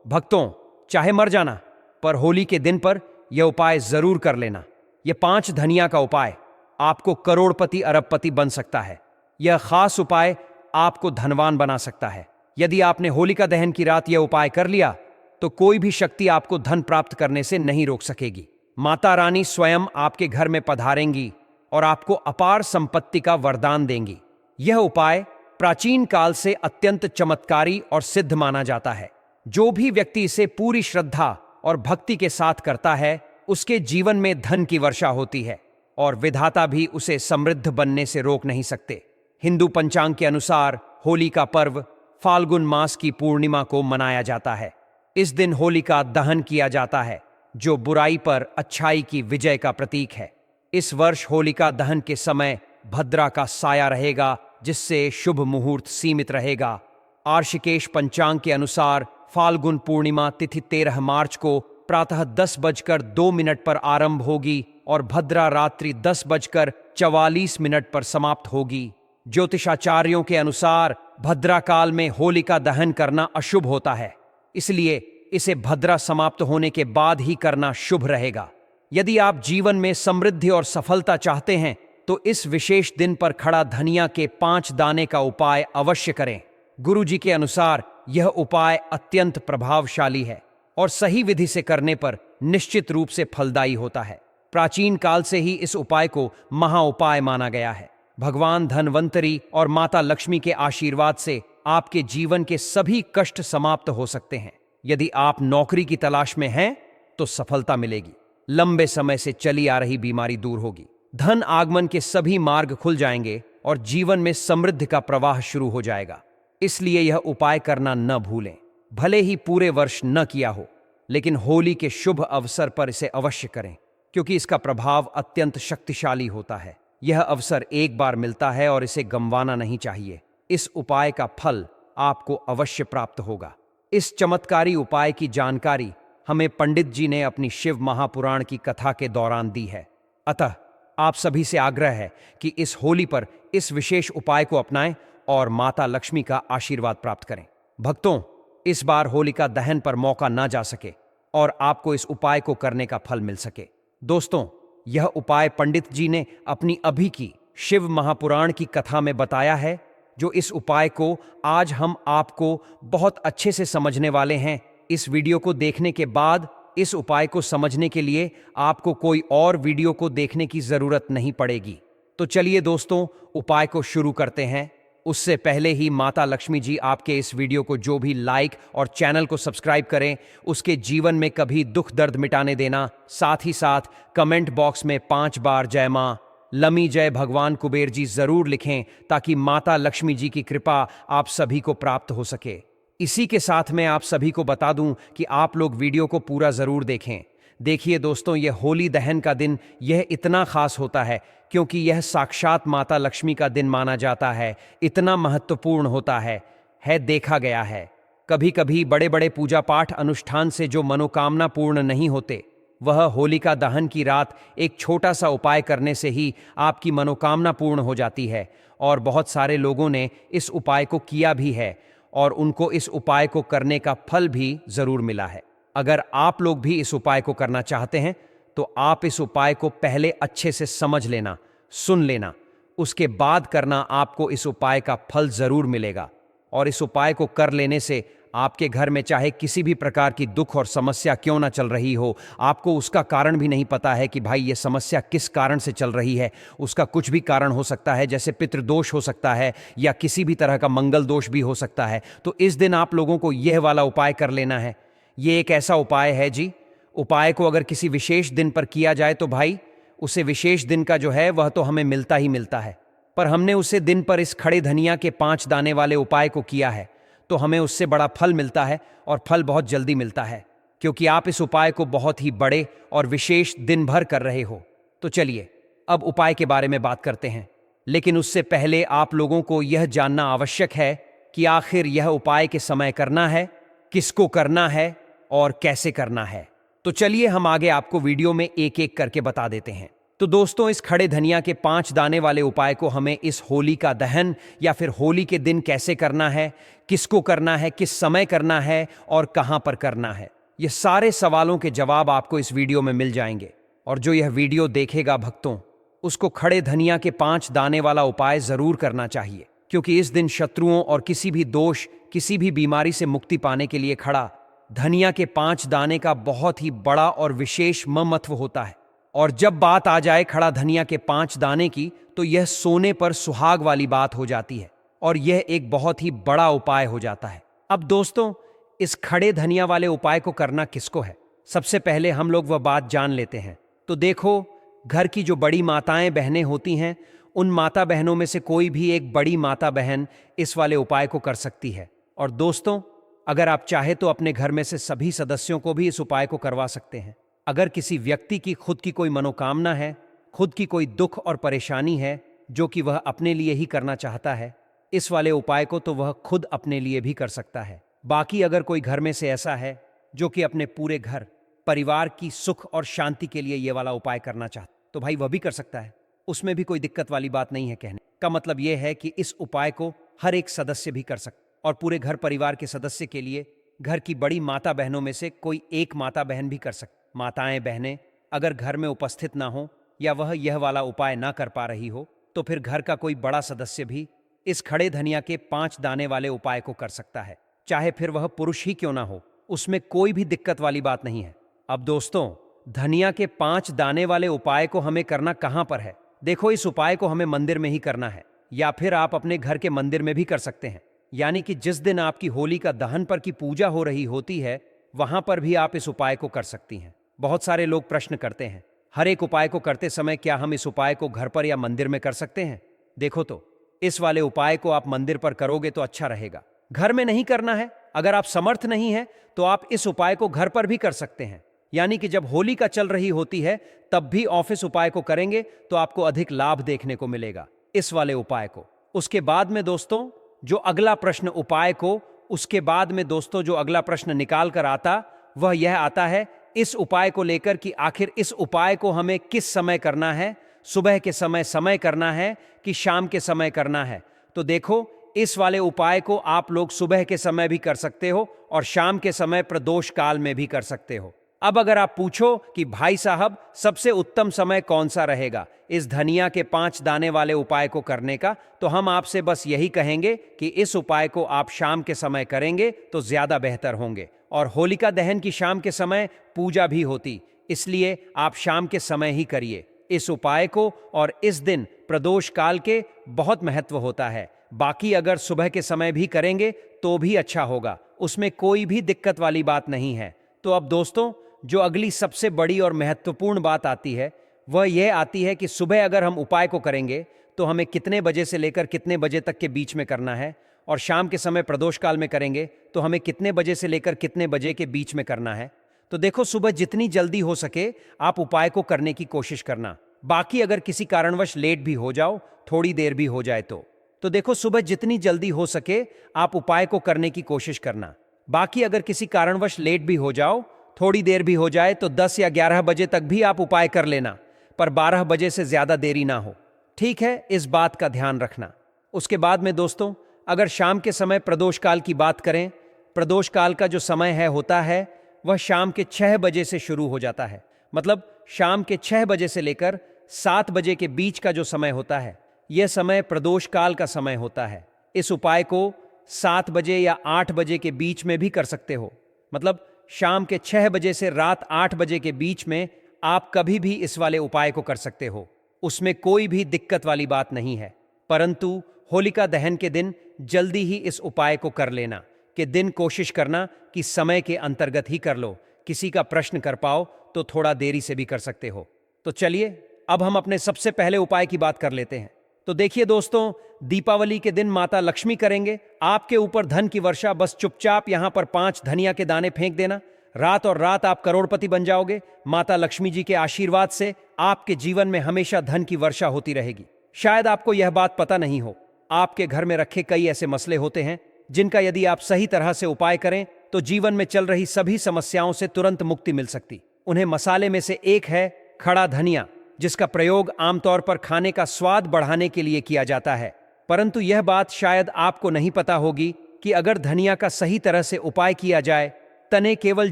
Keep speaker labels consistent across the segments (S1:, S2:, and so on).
S1: भक्तों, चाहे मर जाना, पर होली के दिन पर यह उपाय जरूर कर लेना। यह 5 धनिया का उपाय आपको करोड़पति अरबपति बन सकता है। यह खास उपाय आपको धनवान बना सकता है। यदि आपने होलिका दहन की रात यह उपाय कर लिया तो कोई भी शक्ति आपको धन प्राप्त करने से नहीं रोक सकेगी। माता रानी स्वयं आपके घर में पधारेंगी और आपको अपार संपत्ति का वरदान देंगी। यह उपाय प्राचीन काल से अत्यंत चमत्कारी और सिद्ध माना जाता है। जो भी व्यक्ति इसे पूरी श्रद्धा और भक्ति के साथ करता है, उसके जीवन में धन की वर्षा होती है और विधाता भी उसे समृद्ध बनने से रोक नहीं सकते। हिंदू पंचांग के अनुसार होली का पर्व फाल्गुन मास की पूर्णिमा को मनाया जाता है। इस दिन होलिका दहन किया जाता है, जो बुराई पर अच्छाई की विजय का प्रतीक है। इस वर्ष होलिका दहन के समय भद्रा का साया रहेगा, जिससे शुभ मुहूर्त सीमित रहेगा। आर्षिकेश पंचांग के अनुसार फाल्गुन पूर्णिमा तिथि 13 मार्च को प्रातः 10:02 पर आरंभ होगी और भद्रा रात्रि 10:44 पर समाप्त होगी। ज्योतिषाचार्यों के अनुसार भद्रा काल में होलिका दहन करना अशुभ होता है, इसलिए इसे भद्रा समाप्त होने के बाद ही करना शुभ रहेगा। यदि आप जीवन में समृद्धि और सफलता चाहते हैं तो इस विशेष दिन पर खड़ा धनिया के 5 दाने का उपाय अवश्य करें। गुरुजी के अनुसार यह उपाय अत्यंत प्रभावशाली है और सही विधि से करने पर निश्चित रूप से फलदायी होता है। प्राचीन काल से ही इस उपाय को महा उपाय माना गया है। भगवान धन्वंतरी और माता लक्ष्मी के आशीर्वाद से आपके जीवन के सभी कष्ट समाप्त हो सकते हैं। यदि आप नौकरी की तलाश में हैं तो सफलता मिलेगी। लंबे समय से चली आ रही बीमारी दूर होगी। धन आगमन के सभी मार्ग खुल जाएंगे और जीवन में समृद्धि का प्रवाह शुरू हो जाएगा। इसलिए यह उपाय करना न भूलें। भले ही पूरे वर्ष न किया हो, लेकिन होली के शुभ अवसर पर इसे अवश्य करें, क्योंकि इसका प्रभाव अत्यंत शक्तिशाली होता है। यह अवसर एक बार मिलता है और इसे गंवाना नहीं चाहिए। इस उपाय का फल आपको अवश्य प्राप्त होगा। इस चमत्कारी उपाय की जानकारी हमें पंडित जी ने अपनी शिव महापुराण की कथा के दौरान दी है। अतः आप सभी से आग्रह है कि इस होली पर इस विशेष उपाय को अपनाएं और माता लक्ष्मी का आशीर्वाद प्राप्त करें। भक्तों, इस बार होलिका दहन पर मौका ना जा सके और आपको इस उपाय को करने का फल मिल सके। दोस्तों, यह उपाय पंडित जी ने अपनी अभी की शिव महापुराण की कथा में बताया है, जो इस उपाय को आज हम आपको बहुत अच्छे से समझने वाले हैं। इस वीडियो को देखने के बाद इस उपाय को समझने के लिए आपको कोई और वीडियो को देखने की जरूरत नहीं पड़ेगी। तो चलिए दोस्तों, उपाय को शुरू करते हैं। उससे पहले ही माता लक्ष्मी जी आपके इस वीडियो को जो भी लाइक और चैनल को सब्सक्राइब करें, उसके जीवन में कभी दुख दर्द मिटाने देना। साथ ही साथ कमेंट बॉक्स में 5 बार जय मां लमी जय भगवान कुबेर जी जरूर लिखें, ताकि माता लक्ष्मी जी की कृपा आप सभी को प्राप्त हो सके। इसी के साथ मैं आप सभी को बता दूं कि आप लोग वीडियो को पूरा जरूर देखें। देखिए दोस्तों, यह होली दहन का दिन यह इतना खास होता है क्योंकि यह साक्षात माता लक्ष्मी का दिन माना जाता है। इतना महत्वपूर्ण होता है देखा गया है कभी कभी बड़े बड़े पूजा पाठ अनुष्ठान से जो मनोकामना पूर्ण नहीं होते, वह होलिका दहन की रात एक छोटा सा उपाय करने से ही आपकी मनोकामना पूर्ण हो जाती है। और बहुत सारे लोगों ने इस उपाय को किया भी है और उनको इस उपाय को करने का फल भी जरूर मिला है। अगर आप लोग भी इस उपाय को करना चाहते हैं तो आप इस उपाय को पहले अच्छे से समझ लेना, सुन लेना, उसके बाद करना। आपको इस उपाय का फल जरूर मिलेगा और इस उपाय को कर लेने से आपके घर में चाहे किसी भी प्रकार की दुख और समस्या क्यों ना चल रही हो, आपको उसका कारण भी नहीं पता है कि भाई ये समस्या किस कारण से चल रही है। उसका कुछ भी कारण हो सकता है, जैसे पितृदोष हो सकता है या किसी भी तरह का मंगल दोष भी हो सकता है। तो इस दिन आप लोगों को यह वाला उपाय कर लेना है। ये एक ऐसा उपाय है जी, उपाय को अगर किसी विशेष दिन पर किया जाए तो भाई उसे विशेष दिन का जो है वह तो हमें मिलता ही मिलता है। पर हमने उसे दिन पर इस खड़े धनिया के 5 दाने वाले उपाय को किया है तो हमें उससे बड़ा फल मिलता है और फल बहुत जल्दी मिलता है, क्योंकि आप इस उपाय को बहुत ही बड़े और विशेष दिन भर कर रहे हो। तो चलिए अब उपाय के बारे में बात करते हैं, लेकिन उससे पहले आप लोगों को यह जानना आवश्यक है कि आखिर यह उपाय के समय करना है, किसको करना है और कैसे करना है। तो चलिए हम आगे आपको वीडियो में एक एक करके बता देते हैं। तो दोस्तों, इस खड़े धनिया के 5 दाने वाले उपाय को हमें इस होली का दहन या फिर होली के दिन कैसे करना है, किसको करना है, किस समय करना है और कहां पर करना है, ये सारे सवालों के जवाब आपको इस वीडियो में मिल जाएंगे। और जो यह वीडियो देखेगा भक्तों, उसको खड़े धनिया के 5 दाने वाला उपाय जरूर करना चाहिए, क्योंकि इस दिन शत्रुओं और किसी भी दोष, किसी भी बीमारी से मुक्ति पाने के लिए खड़ा धनिया के 5 दाने का बहुत ही बड़ा और विशेष महत्व होता है। और जब बात आ जाए खड़ा धनिया के 5 दाने की, तो यह सोने पर सुहाग वाली बात हो जाती है और यह एक बहुत ही बड़ा उपाय हो जाता है। अब दोस्तों, इस खड़े धनिया वाले उपाय को करना किसको है, सबसे पहले हम लोग वह बात जान लेते हैं। तो देखो, घर की जो बड़ी माताएं बहनें होती हैं, उन माता बहनों में से कोई भी एक बड़ी माता बहन इस वाले उपाय को कर सकती है। और दोस्तों, अगर आप चाहे तो अपने घर में से सभी सदस्यों को भी इस उपाय को करवा सकते हैं। अगर किसी व्यक्ति की खुद की कोई मनोकामना है, खुद की कोई दुख और परेशानी है जो कि वह अपने लिए ही करना चाहता है, इस वाले उपाय को तो वह खुद अपने लिए भी कर सकता है। बाकी अगर कोई घर में से ऐसा है जो कि अपने पूरे घर परिवार की सुख और शांति के लिए ये वाला उपाय करना चाहता, तो भाई वह भी कर सकता है। उसमें भी कोई दिक्कत वाली बात नहीं है। कहने का मतलब यह है कि इस उपाय को हर एक सदस्य भी कर सकता, और पूरे घर परिवार के सदस्य के लिए घर की बड़ी माता बहनों में से कोई एक माता बहन भी कर सकती। माताएं बहनें अगर घर में उपस्थित ना हो या वह यह वाला उपाय ना कर पा रही हो, तो फिर घर का कोई बड़ा सदस्य भी इस खड़े धनिया के 5 दाने वाले उपाय को कर सकता है, चाहे फिर वह पुरुष ही क्यों ना हो। उसमें कोई भी दिक्कत वाली बात नहीं है। अब दोस्तों, धनिया के 5 दाने वाले उपाय को हमें करना कहां पर है? देखो, इस उपाय को हमें मंदिर में ही करना है, या फिर आप अपने घर के मंदिर में भी कर सकते हैं। यानी कि जिस दिन आपकी होली का दहन पर की पूजा हो रही होती है, वहां पर भी आप इस उपाय को कर सकती हैं। बहुत सारे लोग प्रश्न करते हैं, हर एक उपाय को करते समय क्या हम इस उपाय को घर पर या मंदिर में कर सकते हैं? देखो, तो इस वाले उपाय को आप मंदिर पर करोगे तो अच्छा रहेगा। घर में नहीं करना है। अगर आप समर्थ नहीं है तो आप इस उपाय को घर पर भी कर सकते हैं। यानी कि जब होली का चल रही होती है तब भी ऑफिस उपाय को करेंगे तो आपको अधिक लाभ देखने को मिलेगा इस वाले उपाय को। उसके बाद में दोस्तों, जो अगला प्रश्न उपाय को, उसके बाद में दोस्तों जो अगला प्रश्न निकाल कर आता, वह यह आता है इस उपाय को लेकर कि आखिर इस उपाय को हमें किस समय करना है, सुबह के समय करना है कि शाम के समय करना है। तो देखो, इस वाले उपाय को आप लोग सुबह के समय भी कर सकते हो और शाम के समय प्रदोष काल में भी कर सकते हो। अब अगर आप पूछो कि भाई साहब सबसे उत्तम समय कौन सा रहेगा इस धनिया के 5 दाने वाले उपाय को करने का, तो हम आपसे बस यही कहेंगे कि इस उपाय को आप शाम के समय करेंगे तो ज्यादा बेहतर होंगे। और होलिका दहन की शाम के समय पूजा भी होती, इसलिए आप शाम के समय ही करिए इस उपाय को। और इस दिन प्रदोष काल के बहुत महत्व होता है। बाकी अगर सुबह के समय भी करेंगे तो भी अच्छा होगा, उसमें कोई भी दिक्कत वाली बात नहीं है। तो अब दोस्तों, जो अगली सबसे बड़ी और महत्वपूर्ण बात आती है, वह यह आती है कि सुबह अगर हम उपाय को करेंगे तो हमें कितने बजे से लेकर कितने बजे तक के बीच में करना है, और शाम के समय प्रदोष काल में करेंगे तो हमें कितने बजे से लेकर कितने बजे के बीच में करना है। तो देखो, सुबह जितनी जल्दी हो सके आप उपाय को करने की कोशिश करना। बाकी अगर किसी कारणवश लेट भी हो जाओ, थोड़ी देर भी हो जाए तो देखो, सुबह जितनी जल्दी हो सके आप उपाय को करने की कोशिश करना। बाकी अगर किसी कारणवश लेट भी हो जाओ, थोड़ी देर भी हो जाए, तो 10 या 11 बजे तक भी आप उपाय कर लेना, पर 12 बजे से ज्यादा देरी ना हो। ठीक है, इस बात का ध्यान रखना। उसके बाद में दोस्तों, अगर शाम के समय प्रदोष काल की बात करें, प्रदोष काल का जो समय होता है वह शाम के 6 बजे से शुरू हो जाता है। मतलब शाम के 6 बजे से लेकर 7 बजे के बीच का जो समय होता है, यह समय प्रदोष काल का समय होता है। इस उपाय को 7 बजे या 8 बजे के बीच में भी कर सकते हो। मतलब शाम के 6 बजे से रात 8 बजे के बीच में आप कभी भी इस वाले उपाय को कर सकते हो, उसमें कोई भी दिक्कत वाली बात नहीं है। परंतु होलिका दहन के दिन जल्दी ही इस उपाय को कर लेना। कि दिन कोशिश करना कि समय के अंतर्गत ही कर लो। किसी का प्रश्न कर पाओ तो थोड़ा देरी से भी कर सकते हो। तो चलिए, अब हम अपने सबसे पहले उपाय की बात कर लेते हैं। तो देखिए दोस्तों, दीपावली के दिन माता लक्ष्मी करेंगे आपके ऊपर धन की वर्षा। बस चुपचाप यहां पर 5 धनिया के दाने फेंक देना, रात और रात आप करोड़पति बन जाओगे। माता लक्ष्मी जी के आशीर्वाद से आपके जीवन में हमेशा धन की वर्षा होती रहेगी। शायद आपको यह बात पता नहीं हो, आपके घर में रखे कई ऐसे मसले होते हैं जिनका यदि आप सही तरह से उपाय करें तो जीवन में चल रही सभी समस्याओं से तुरंत मुक्ति मिल सकती। उन्हें मसाले में से एक है खड़ा धनिया। जिसका प्रयोग आमतौर पर खाने का स्वाद बढ़ाने के लिए किया जाता है। परंतु यह बात शायद आपको नहीं पता होगी कि अगर धनिया का सही तरह से उपाय किया जाए, तने केवल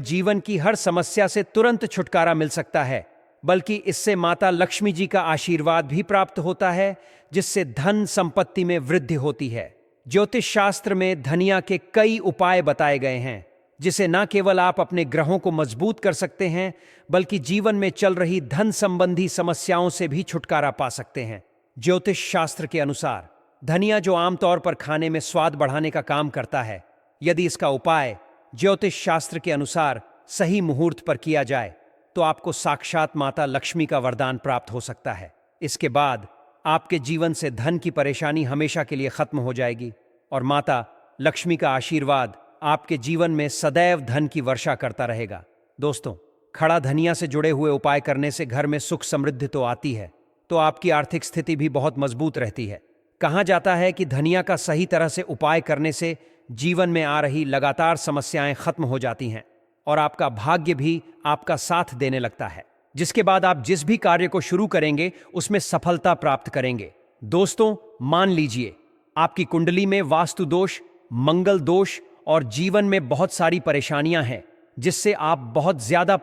S1: जीवन की हर समस्या से तुरंत छुटकारा मिल सकता है, बल्कि इससे माता लक्ष्मी जी का आशीर्वाद भी प्राप्त होता है, जिससे धन संपत्ति में वृद्धि होती है। ज्योतिष शास्त्र में धनिया के कई उपाय बताए गए हैं, जिसे न केवल आप अपने ग्रहों को मजबूत कर सकते हैं, बल्कि जीवन में चल रही धन संबंधी समस्याओं से भी छुटकारा पा सकते हैं। ज्योतिष शास्त्र के अनुसार धनिया, जो आमतौर पर खाने में स्वाद बढ़ाने का काम करता है, यदि इसका उपाय ज्योतिष शास्त्र के अनुसार सही मुहूर्त पर किया जाए तो आपको साक्षात माता लक्ष्मी का वरदान प्राप्त हो सकता है। इसके बाद आपके जीवन से धन की परेशानी हमेशा के लिए खत्म हो जाएगी और माता लक्ष्मी का आशीर्वाद आपके जीवन में सदैव धन की वर्षा करता रहेगा। दोस्तों, खड़ा धनिया से जुड़े हुए उपाय करने से घर में सुख समृद्धि तो आती है, तो आपकी आर्थिक स्थिति भी बहुत मजबूत रहती है। कहा जाता है कि धनिया का सही तरह से उपाय करने से जीवन में आ रही लगातार समस्याएं खत्म हो जाती हैं और आपका भाग्य भी आपका साथ देने लगता है, जिसके बाद आप जिस भी कार्य को शुरू करेंगे उसमें सफलता प्राप्त करेंगे। दोस्तों, मान लीजिए आपकी कुंडली में वास्तु दोष, मंगल दोष और जीवन में बहुत सारी परेशानियां हैं, जिससे आप बहुत ज्यादा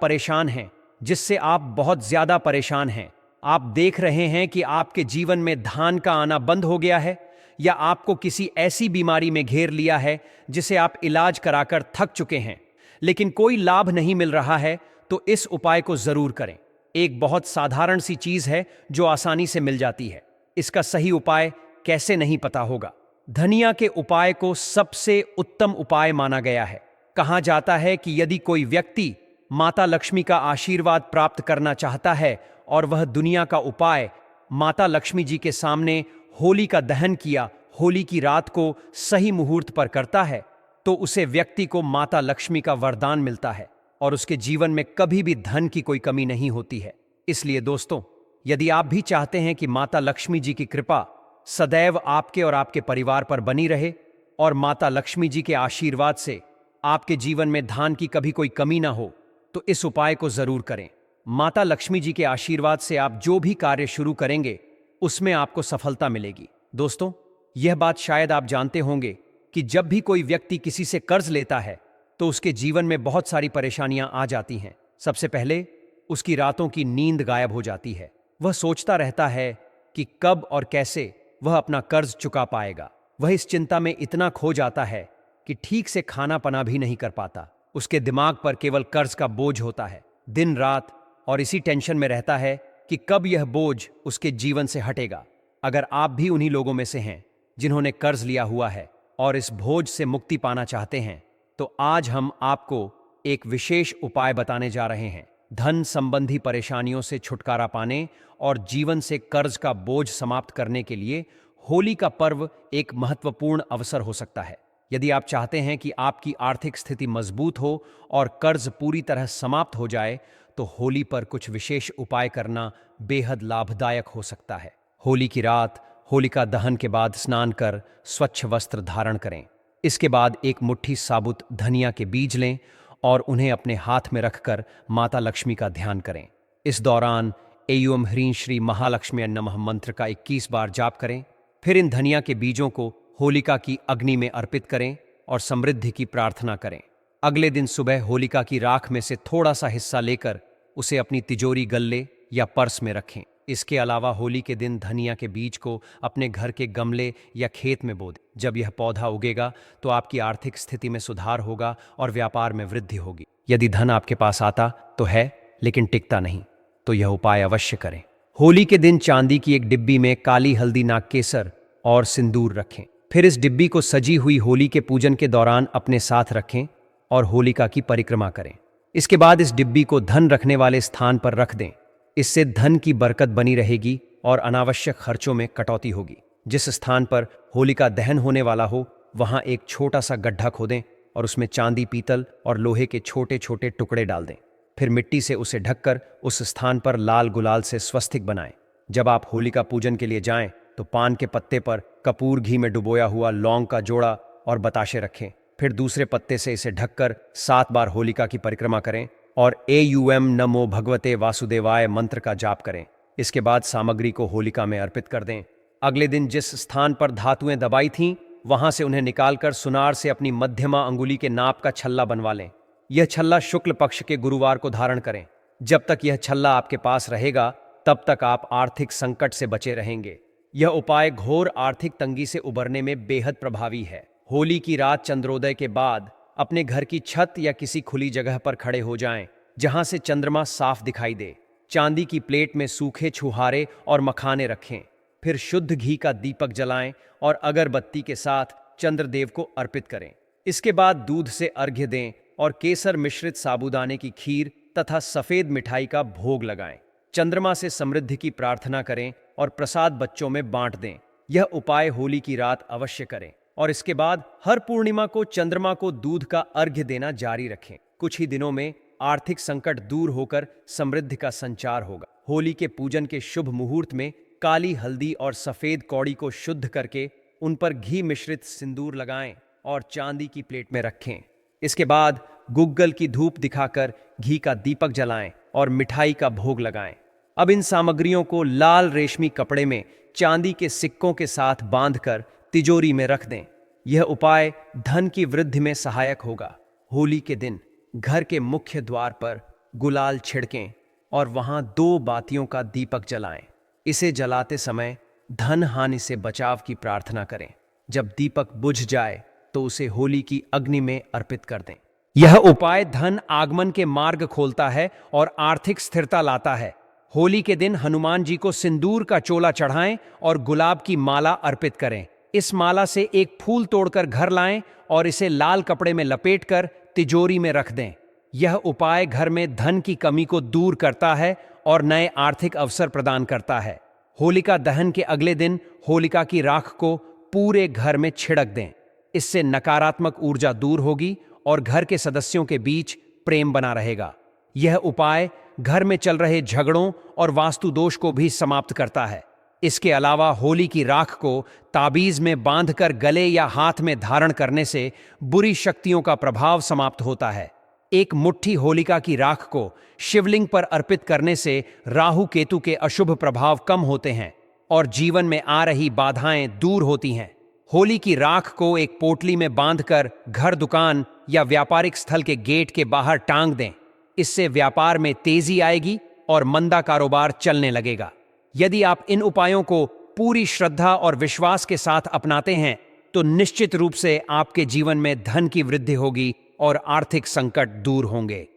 S1: परेशान हैं। आप देख रहे हैं कि आपके जीवन में धान का आना बंद हो गया है, या आपको किसी ऐसी बीमारी में घेर लिया है जिसे आप इलाज कराकर थक चुके हैं, लेकिन कोई लाभ नहीं मिल रहा है, तो इस उपाय को जरूर करें। एक बहुत साधारण सी चीज है जो आसानी से मिल जाती है। इसका सही उपाय कैसे नहीं पता होगा। धनिया के उपाय को सबसे उत्तम उपाय माना गया है। कहा जाता है कि यदि कोई व्यक्ति माता लक्ष्मी का आशीर्वाद प्राप्त करना चाहता है और वह दुनिया का उपाय माता लक्ष्मी जी के सामने होली का दहन किया, होली की रात को सही मुहूर्त पर करता है, तो उसे व्यक्ति को माता लक्ष्मी का वरदान मिलता है और उसके जीवन में कभी भी धन की कोई कमी नहीं होती है। इसलिए दोस्तों, यदि आप भी चाहते हैं कि माता लक्ष्मी जी की कृपा सदैव आपके और आपके परिवार पर बनी रहे और माता लक्ष्मी जी के आशीर्वाद से आपके जीवन में धन की कभी कोई कमी ना हो, तो इस उपाय को जरूर करें। माता लक्ष्मी जी के आशीर्वाद से आप जो भी कार्य शुरू करेंगे उसमें आपको सफलता मिलेगी। दोस्तों, यह बात शायद आप जानते होंगे कि जब भी कोई व्यक्ति किसी से कर्ज लेता है तो उसके जीवन में बहुत सारी परेशानियां आ जाती हैं। सबसे पहले उसकी रातों की नींद गायब हो जाती है। वह सोचता रहता है कि कब और कैसे वह अपना कर्ज चुका पाएगा। वह इस चिंता में इतना खो जाता है कि ठीक से खाना पना भी नहीं कर पाता। उसके दिमाग पर केवल कर्ज का बोझ होता है दिन रात, और इसी टेंशन में रहता है कि कब यह बोझ उसके जीवन से हटेगा। अगर आप भी उन्हीं लोगों में से हैं जिन्होंने कर्ज लिया हुआ है और इस बोझ से मुक्ति पाना चाहते हैं, तो आज हम आपको एक विशेष उपाय बताने जा रहे हैं। धन संबंधी परेशानियों से छुटकारा पाने और जीवन से कर्ज का बोझ समाप्त करने के लिए होली का पर्व एक महत्वपूर्ण अवसर हो सकता है। यदि आप चाहते हैं कि आपकी आर्थिक स्थिति मजबूत हो और कर्ज पूरी तरह समाप्त हो जाए, तो होली पर कुछ विशेष उपाय करना बेहद लाभदायक हो सकता है। होली की रात होलिका दहन के बाद स्नान कर स्वच्छ वस्त्र धारण करें। इसके बाद एक मुट्ठी साबुत धनिया के बीज लें और उन्हें अपने हाथ में रखकर माता लक्ष्मी का ध्यान करें। इस दौरान एयम ह्रीं श्री महालक्ष्मी नमः मंत्र का 21 बार जाप करें। फिर इन धनिया के बीजों को होलिका की अग्नि में अर्पित करें और समृद्धि की प्रार्थना करें। अगले दिन सुबह होलिका की राख में से थोड़ा सा हिस्सा लेकर उसे अपनी तिजोरी, गल्ले या पर्स में रखें। इसके अलावा होली के दिन धनिया के बीज को अपने घर के गमले या खेत में बो दें। जब यह पौधा उगेगा तो आपकी आर्थिक स्थिति में सुधार होगा और व्यापार में वृद्धि होगी। यदि धन आपके पास आता तो है, लेकिन टिकता नहीं, तो यह उपाय अवश्य करें। होली के दिन चांदी की एक डिब्बी में काली हल्दी, नागकेसर और सिंदूर रखें। फिर इस डिब्बी को सजी हुई होली के पूजन के दौरान अपने साथ रखें और होलिका की परिक्रमा करें। इसके बाद इस डिब्बी को धन रखने वाले स्थान पर रख दें। इससे धन की बरकत बनी रहेगी और अनावश्यक खर्चों में कटौती होगी। जिस स्थान पर होलिका दहन होने वाला हो, वहां एक छोटा सा गड्ढा खोदें और उसमें चांदी, पीतल और लोहे के छोटे छोटे टुकड़े डाल दें। फिर मिट्टी से उसे ढककर उस स्थान पर लाल गुलाल से स्वस्तिक बनाएं। जब आप होलिका पूजन के लिए जाएं तो पान के पत्ते पर कपूर घी में डुबोया हुआ लौंग का जोड़ा और बताशे रखें। फिर दूसरे पत्ते से इसे ढककर 7 बार होलिका की परिक्रमा करें और एयूएम नमो भगवते वासुदेवाय मंत्र का जाप करें। इसके बाद सामग्री को होलिका में अर्पित कर दें। अगले दिन जिस स्थान पर धातुएं दबाई थीं, वहां से उन्हें निकालकर सुनार से अपनी मध्यमा अंगुली के नाप का छल्ला बनवा लें। यह छल्ला शुक्ल पक्ष के गुरुवार को धारण करें। जब तक यह छल्ला आपके पास रहेगा, तब तक आप आर्थिक संकट से बचे रहेंगे। यह उपाय घोर आर्थिक तंगी से उबरने में बेहद प्रभावी है। होली की रात चंद्रोदय के बाद अपने घर की छत या किसी खुली जगह पर खड़े हो जाएं, जहां से चंद्रमा साफ दिखाई दे। चांदी की प्लेट में सूखे छुहारे और मखाने रखें। फिर शुद्ध घी का दीपक जलाएं और अगरबत्ती के साथ चंद्रदेव को अर्पित करें। इसके बाद दूध से अर्घ्य दें और केसर मिश्रित साबूदाने की खीर तथा सफेद मिठाई का भोग लगाएं। चंद्रमा से समृद्धि की प्रार्थना करें और प्रसाद बच्चों में बांट दें। यह उपाय होली की रात अवश्य करें और इसके बाद हर पूर्णिमा को चंद्रमा को दूध का अर्घ्य देना जारी रखें। कुछ ही दिनों में आर्थिक संकट दूर होकर समृद्धि का संचार होगा। होली के पूजन के शुभ मुहूर्त में काली हल्दी और सफेद कौड़ी को शुद्ध करके उन पर घी मिश्रित सिंदूर लगाएं और चांदी की प्लेट में रखें। इसके बाद गुग्गल की धूप दिखाकर घी का दीपक जलाएं और मिठाई का भोग लगाएं। अब इन सामग्रियों को लाल रेशमी कपड़े में चांदी के सिक्कों के साथ बांधकर तिजोरी में रख दें। यह उपाय धन की वृद्धि में सहायक होगा। होली के दिन घर के मुख्य द्वार पर गुलाल छिड़कें और वहां 2 बातियों का दीपक जलाएं। इसे जलाते समय धन हानि से बचाव की प्रार्थना करें। जब दीपक बुझ जाए तो उसे होली की अग्नि में अर्पित कर दें। यह उपाय धन आगमन के मार्ग खोलता है और आर्थिक स्थिरता लाता है। होली के दिन हनुमान जी को सिंदूर का चोला चढ़ाएं और गुलाब की माला अर्पित करें। इस माला से एक फूल तोड़कर घर लाएं और इसे लाल कपड़े में लपेटकर तिजोरी में रख दें। यह उपाय घर में धन की कमी को दूर करता है और नए आर्थिक अवसर प्रदान करता है। होलिका दहन के अगले दिन होलिका की राख को पूरे घर में छिड़क दें। इससे नकारात्मक ऊर्जा दूर होगी और घर के सदस्यों के बीच प्रेम बना रहेगा। यह उपाय घर में चल रहे झगड़ों और वास्तु दोष को भी समाप्त करता है। इसके अलावा होली की राख को ताबीज में बांधकर गले या हाथ में धारण करने से बुरी शक्तियों का प्रभाव समाप्त होता है। एक मुट्ठी होलिका की राख को शिवलिंग पर अर्पित करने से राहु केतु के अशुभ प्रभाव कम होते हैं और जीवन में आ रही बाधाएं दूर होती हैं। होली की राख को एक पोटली में बांधकर घर, दुकान या व्यापारिक स्थल के गेट के बाहर टांग दें। इससे व्यापार में तेजी आएगी और मंदा कारोबार चलने लगेगा। यदि आप इन उपायों को पूरी श्रद्धा और विश्वास के साथ अपनाते हैं तो निश्चित रूप से आपके जीवन में धन की वृद्धि होगी और आर्थिक संकट दूर होंगे।